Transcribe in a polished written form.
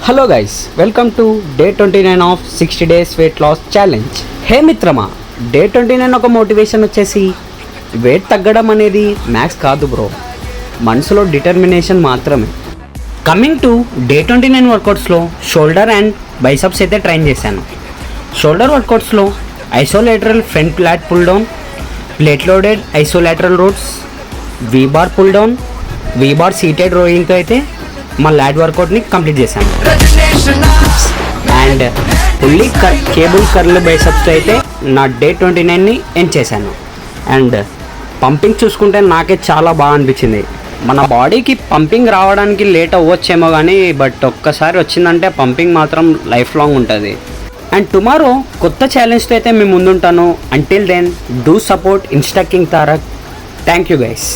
Hello guys, welcome to day 29 of 60 days weight loss challenge. Hey మిత్రమా, day 29 ఒక motivation వచ్చేసి wait తగ్గడం అనేది మ్యాక్స్ కాదు బ్రో, మనసులో డిటర్మినేషన్ మాత్రమే. కమింగ్ టు డే 29 వర్కౌట్స్లో షోల్డర్ అండ్ బైసెప్స్ అయితే ట్రైన్ చేశాను. షోల్డర్ వర్కౌట్స్లో isolateral front flat pull down, plate loaded isolateral rows, V bar pull down, V bar seated రోయింగ్తో అయితే మా ల్యాడ్ వర్కౌట్ని కంప్లీట్ చేశాను. అండ్ ఫుల్లీ కేబుల్ కర్ల్ బైసెప్స్తో అయితే నా డే 29ని ఎండ్ చేశాను. అండ్ పంపింగ్ చూసుకుంటే నాకే చాలా బాగా అనిపించింది. మన బాడీకి పంపింగ్ రావడానికి లేట్ అవ్వచ్చేమో కానీ బట్ ఒక్కసారి వచ్చిందంటే పంపింగ్ మాత్రం లైఫ్ లాంగ్ ఉంటుంది. అండ్ టుమారో కొత్త ఛాలెంజ్తో అయితే మేము ముందుంటాను. Until then do support insta king Tarak. Thank you guys.